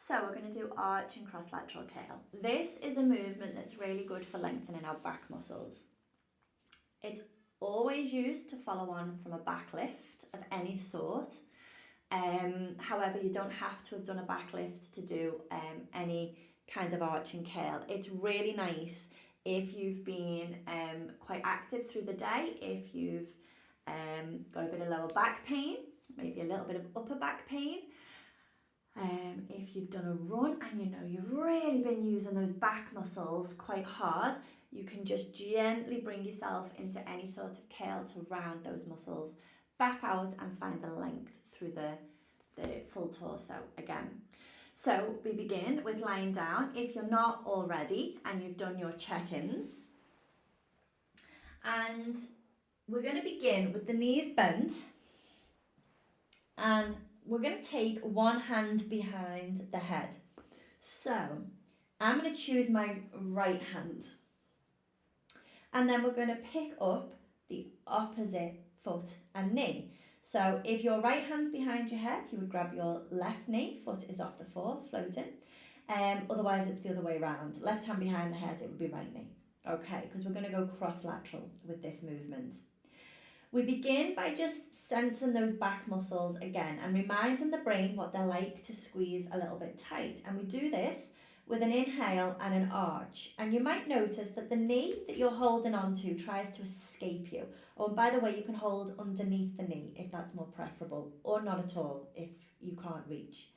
So we're going to do arch and cross lateral curl. This is a movement that's really good for lengthening our back muscles. It's always used to follow on from a backlift of any sort. However, you don't have to have done a backlift to do any kind of arch and curl. It's really nice if you've been quite active through the day, if you've got a bit of lower back pain, maybe a little bit of upper back pain. If you've done a run and you know you've really been using those back muscles quite hard, you can just gently bring yourself into any sort of curl to round those muscles back out and find the length through the full torso again. So we begin with lying down. If you're not already and you've done your check-ins, and we're going to begin with the knees bent, and we're going to take one hand behind the head. So I'm going to choose my right hand. And then we're going to pick up the opposite foot and knee. So if your right hand's behind your head, you would grab your left knee, foot is off the floor, floating. Otherwise it's the other way around. Left hand behind the head, it would be right knee. Okay, because we're going to go cross-lateral with this movement. We begin by just sensing those back muscles again and reminding the brain what they're like to squeeze a little bit tight. And we do this with an inhale and an arch. And you might notice that the knee that you're holding onto tries to escape you. Oh, and by the way, you can hold underneath the knee if that's more preferable, or not at all if you can't reach.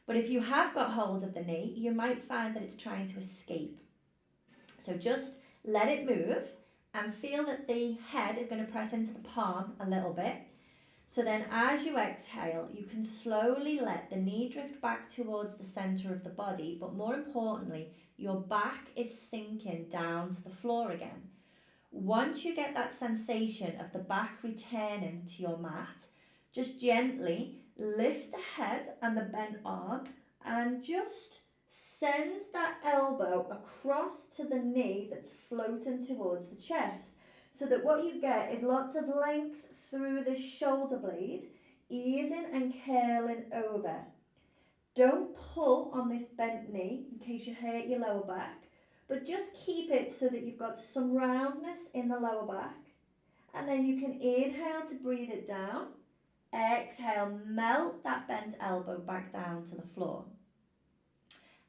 But if you have got hold of the knee, you might find that it's trying to escape. So just let it move and feel that the head is going to press into the palm a little bit. So then as you exhale, you can slowly let the knee drift back towards the centre of the body, but more importantly, your back is sinking down to the floor again. Once you get that sensation of the back returning to your mat, just gently lift the head and the bent arm and just send that elbow across to the knee that's floating towards the chest, so that what you get is lots of length through the shoulder blade, easing and curling over. Don't pull on this bent knee in case you hurt your lower back, but just keep it so that you've got some roundness in the lower back. And then you can inhale to breathe it down. Exhale, melt that bent elbow back down to the floor.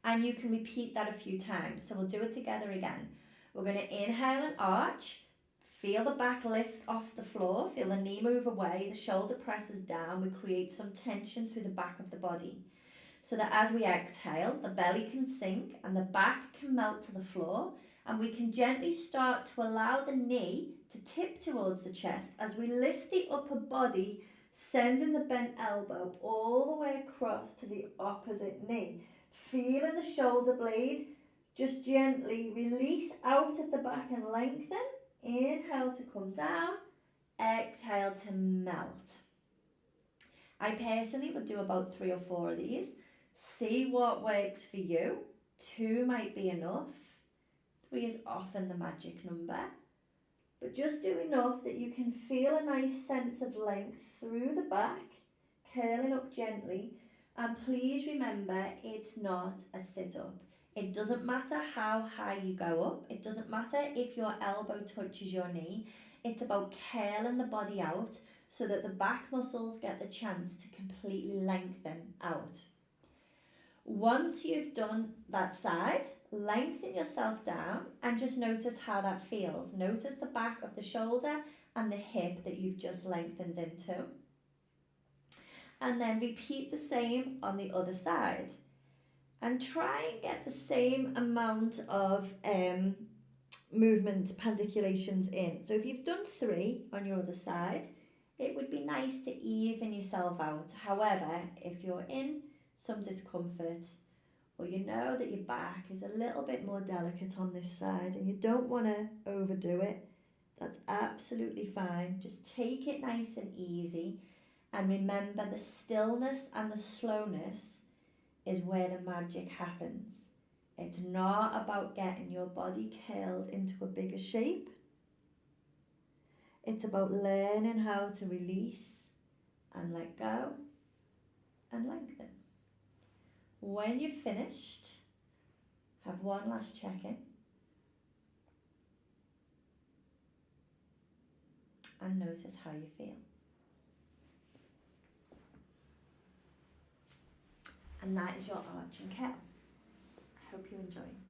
And you can repeat that a few times. So we'll do it together again. We're going to inhale and arch. Feel the back lift off the floor. Feel the knee move away. The shoulder presses down. We create some tension through the back of the body, so that as we exhale, the belly can sink and the back can melt to the floor. And we can gently start to allow the knee to tip towards the chest as we lift the upper body, sending the bent elbow all the way across to the opposite knee. Feeling the shoulder blade, just gently release out of the back and lengthen. Inhale to come down, exhale to melt. I personally would do about 3 or 4 of these. See what works for you. 2 might be enough. 3 is often the magic number. But just do enough that you can feel a nice sense of length through the back, curling up gently. And please remember, it's not a sit-up. It doesn't matter how high you go up. It doesn't matter if your elbow touches your knee. It's about curling the body out so that the back muscles get the chance to completely lengthen out. Once you've done that side, lengthen yourself down and just notice how that feels. Notice the back of the shoulder and the hip that you've just lengthened into. And then repeat the same on the other side. And try and get the same amount of movement, pandiculations in. So if you've done 3 on your other side, it would be nice to even yourself out. However, if you're in some discomfort, or you know that your back is a little bit more delicate on this side and you don't want to overdo it, that's absolutely fine. Just take it nice and easy. And remember, the stillness and the slowness is where the magic happens. It's not about getting your body curled into a bigger shape. It's about learning how to release and let go and lengthen. When you've finished, have one last check-in. And notice how you feel. And that is your arch and kettle. I hope you enjoy.